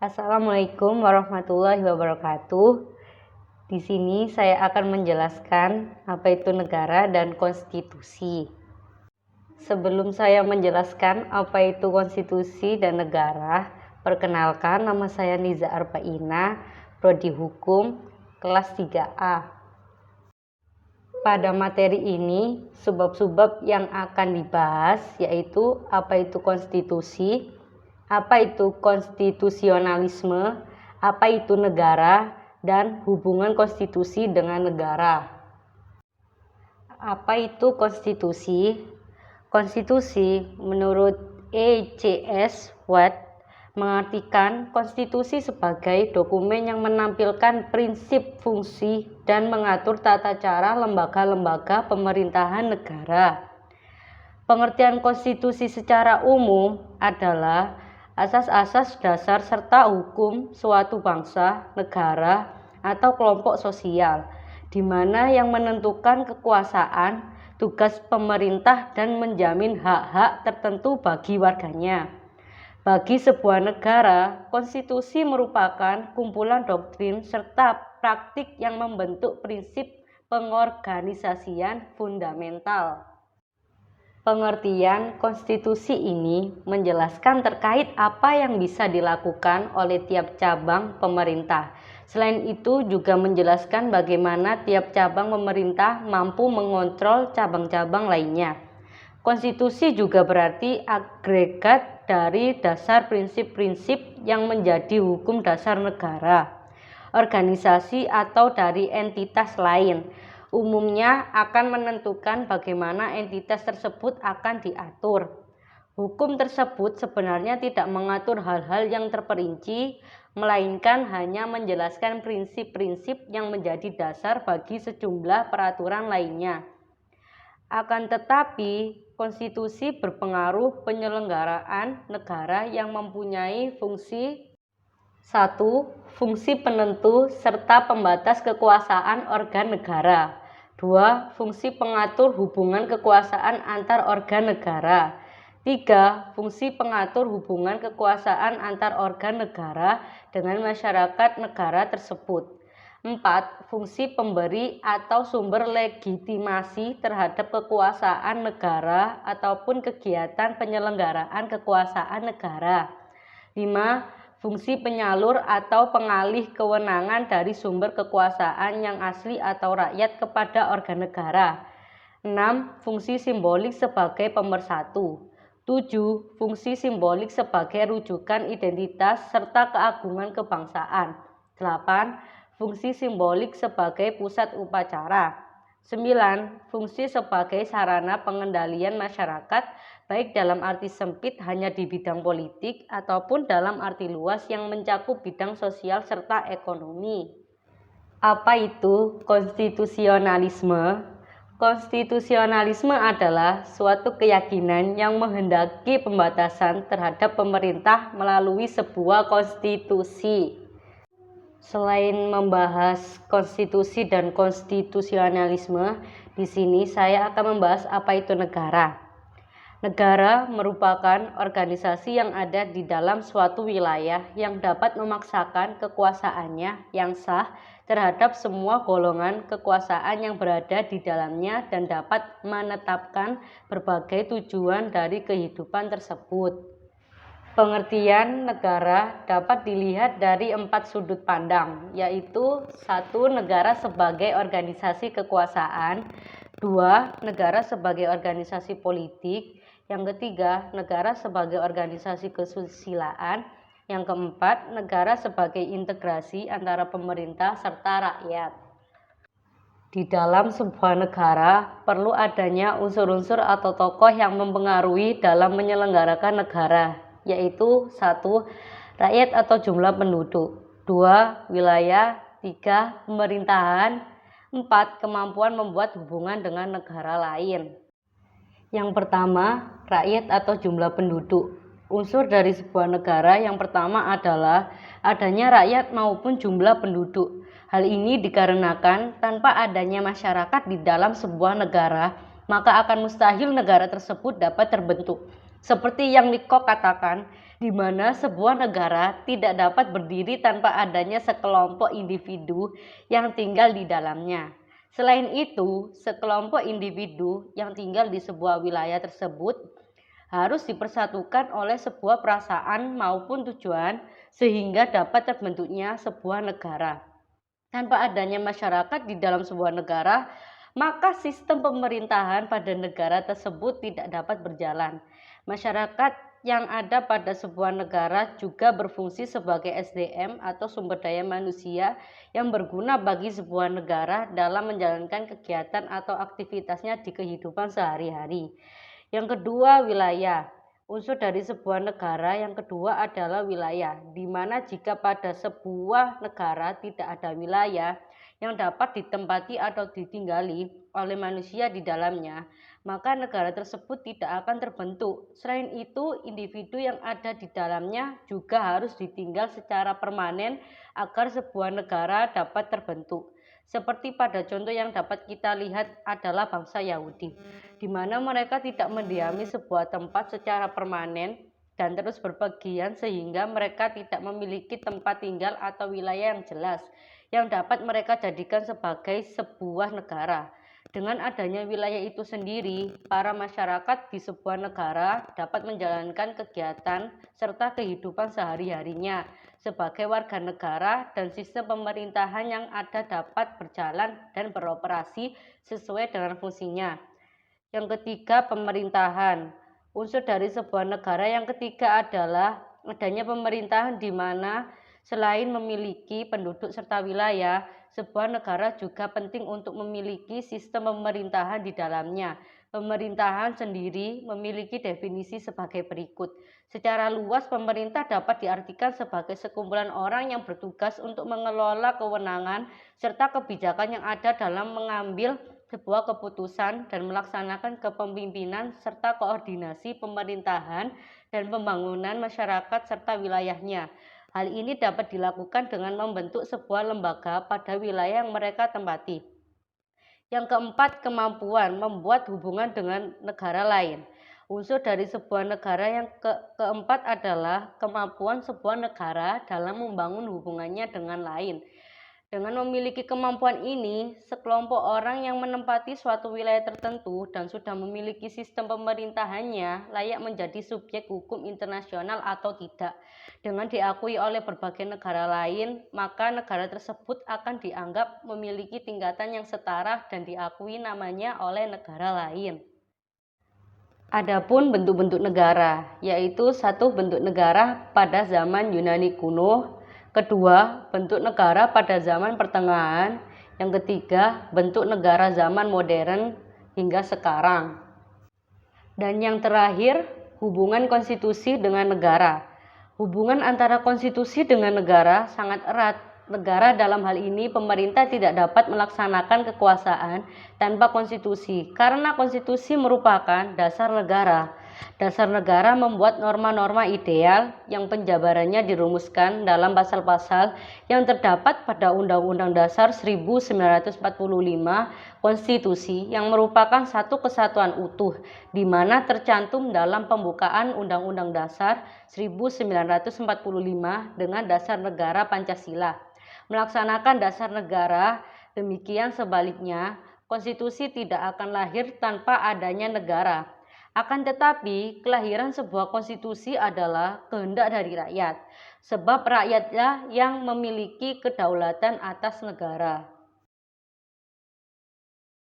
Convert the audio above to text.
Assalamualaikum warahmatullahi wabarakatuh. Di sini saya akan menjelaskan apa itu negara dan konstitusi. Sebelum saya menjelaskan apa itu konstitusi dan negara, perkenalkan nama saya Niza Arbaina, Prodi Hukum, kelas 3A. Pada materi ini, subbab-subbab yang akan dibahas yaitu apa itu konstitusi, apa itu konstitusionalisme, apa itu negara, dan hubungan konstitusi dengan negara. Apa itu konstitusi? Konstitusi menurut E.C.S. Watt mengartikan konstitusi sebagai dokumen yang menampilkan prinsip, fungsi, dan mengatur tata cara lembaga-lembaga pemerintahan negara. Pengertian konstitusi secara umum adalah asas-asas dasar serta hukum suatu bangsa, negara, atau kelompok sosial, di mana yang menentukan kekuasaan, tugas pemerintah, dan menjamin hak-hak tertentu bagi warganya. Bagi sebuah negara, konstitusi merupakan kumpulan doktrin serta praktik yang membentuk prinsip pengorganisasian fundamental. Pengertian konstitusi ini menjelaskan terkait apa yang bisa dilakukan oleh tiap cabang pemerintah. Selain itu juga menjelaskan bagaimana tiap cabang pemerintah mampu mengontrol cabang-cabang lainnya. Konstitusi juga berarti agregat dari dasar prinsip-prinsip yang menjadi hukum dasar negara, organisasi, atau dari entitas lain. Umumnya akan menentukan bagaimana entitas tersebut akan diatur. Hukum tersebut sebenarnya tidak mengatur hal-hal yang terperinci, melainkan hanya menjelaskan prinsip-prinsip yang menjadi dasar bagi sejumlah peraturan lainnya. Akan tetapi, konstitusi berpengaruh penyelenggaraan negara yang mempunyai fungsi 1. Fungsi penentu serta pembatas kekuasaan organ negara. 2. Fungsi pengatur hubungan kekuasaan antar organ negara. 3. Fungsi pengatur hubungan kekuasaan antar organ negara dengan masyarakat negara tersebut. 4. Fungsi pemberi atau sumber legitimasi terhadap kekuasaan negara ataupun kegiatan penyelenggaraan kekuasaan negara. 5. Fungsi penyalur atau pengalih kewenangan dari sumber kekuasaan yang asli atau rakyat kepada organ negara. 6. Fungsi simbolik sebagai pemersatu. 7. Fungsi simbolik sebagai rujukan identitas serta keagungan kebangsaan. 8. Fungsi simbolik sebagai pusat upacara. 9. Fungsi sebagai sarana pengendalian masyarakat, baik dalam arti sempit hanya di bidang politik ataupun dalam arti luas yang mencakup bidang sosial serta ekonomi. Apa itu konstitusionalisme? Konstitusionalisme adalah suatu keyakinan yang menghendaki pembatasan terhadap pemerintah melalui sebuah konstitusi. Selain membahas konstitusi dan konstitusionalisme, di sini saya akan membahas apa itu negara. Negara merupakan organisasi yang ada di dalam suatu wilayah yang dapat memaksakan kekuasaannya yang sah terhadap semua golongan kekuasaan yang berada di dalamnya dan dapat menetapkan berbagai tujuan dari kehidupan tersebut. Pengertian negara dapat dilihat dari 4 sudut pandang, yaitu 1. Negara sebagai organisasi kekuasaan. 2. Negara sebagai organisasi politik. Yang ketiga, negara sebagai organisasi kesusilaan. Yang keempat, negara sebagai integrasi antara pemerintah serta rakyat. Di dalam sebuah negara perlu adanya unsur-unsur atau tokoh yang mempengaruhi dalam menyelenggarakan negara, yaitu 1. Rakyat atau jumlah penduduk. 2. Wilayah. 3. Pemerintahan. 4. Kemampuan membuat hubungan dengan negara lain. Yang pertama, rakyat atau jumlah penduduk. Unsur dari sebuah negara yang pertama adalah adanya rakyat maupun jumlah penduduk. Hal ini dikarenakan tanpa adanya masyarakat di dalam sebuah negara, maka akan mustahil negara tersebut dapat terbentuk. Seperti yang Lecoq katakan, di mana sebuah negara tidak dapat berdiri tanpa adanya sekelompok individu yang tinggal di dalamnya. Selain itu, sekelompok individu yang tinggal di sebuah wilayah tersebut harus dipersatukan oleh sebuah perasaan maupun tujuan sehingga dapat terbentuknya sebuah negara. Tanpa adanya masyarakat di dalam sebuah negara, maka sistem pemerintahan pada negara tersebut tidak dapat berjalan. Masyarakat yang ada pada sebuah negara juga berfungsi sebagai SDM atau sumber daya manusia yang berguna bagi sebuah negara dalam menjalankan kegiatan atau aktivitasnya di kehidupan sehari-hari. Yang kedua, wilayah. Unsur dari sebuah negara yang kedua adalah wilayah, di mana jika pada sebuah negara tidak ada wilayah yang dapat ditempati atau ditinggali oleh manusia di dalamnya, maka negara tersebut tidak akan terbentuk. Selain itu, individu yang ada di dalamnya juga harus ditinggal secara permanen agar sebuah negara dapat terbentuk. Seperti pada contoh yang dapat kita lihat adalah bangsa Yahudi, di mana mereka tidak mendiami sebuah tempat secara permanen dan terus berpergian sehingga mereka tidak memiliki tempat tinggal atau wilayah yang jelas yang dapat mereka jadikan sebagai sebuah negara. Dengan adanya wilayah itu sendiri, para masyarakat di sebuah negara dapat menjalankan kegiatan serta kehidupan sehari-harinya sebagai warga negara dan sistem pemerintahan yang ada dapat berjalan dan beroperasi sesuai dengan fungsinya. Yang ketiga, pemerintahan. Unsur dari sebuah negara yang ketiga adalah adanya pemerintahan di mana selain memiliki penduduk serta wilayah, sebuah negara juga penting untuk memiliki sistem pemerintahan di dalamnya. Pemerintahan sendiri memiliki definisi sebagai berikut. Secara luas, pemerintah dapat diartikan sebagai sekumpulan orang yang bertugas untuk mengelola kewenangan serta kebijakan yang ada dalam mengambil sebuah keputusan dan melaksanakan kepemimpinan serta koordinasi pemerintahan dan pembangunan masyarakat serta wilayahnya. Hal ini dapat dilakukan dengan membentuk sebuah lembaga pada wilayah yang mereka tempati. Yang keempat, kemampuan membuat hubungan dengan negara lain. Unsur dari sebuah negara yang keempat adalah kemampuan sebuah negara dalam membangun hubungannya dengan lain. Dengan memiliki kemampuan ini, sekelompok orang yang menempati suatu wilayah tertentu dan sudah memiliki sistem pemerintahannya layak menjadi subjek hukum internasional atau tidak. Dengan diakui oleh berbagai negara lain, maka negara tersebut akan dianggap memiliki tingkatan yang setara dan diakui namanya oleh negara lain. Adapun bentuk-bentuk negara, yaitu satu, bentuk negara pada zaman Yunani kuno. Kedua, bentuk negara pada zaman pertengahan. Yang ketiga, bentuk negara zaman modern hingga sekarang. Dan yang terakhir, hubungan konstitusi dengan negara. Hubungan antara konstitusi dengan negara sangat erat. Negara dalam hal ini pemerintah tidak dapat melaksanakan kekuasaan tanpa konstitusi, karena konstitusi merupakan dasar negara. Dasar negara membuat norma-norma ideal yang penjabarannya dirumuskan dalam pasal-pasal yang terdapat pada Undang-Undang Dasar 1945 Konstitusi yang merupakan satu kesatuan utuh, di mana tercantum dalam pembukaan Undang-Undang Dasar 1945 dengan dasar negara Pancasila. Melaksanakan dasar negara, demikian sebaliknya, konstitusi tidak akan lahir tanpa adanya negara. Akan tetapi, kelahiran sebuah konstitusi adalah kehendak dari rakyat, sebab rakyatlah yang memiliki kedaulatan atas negara.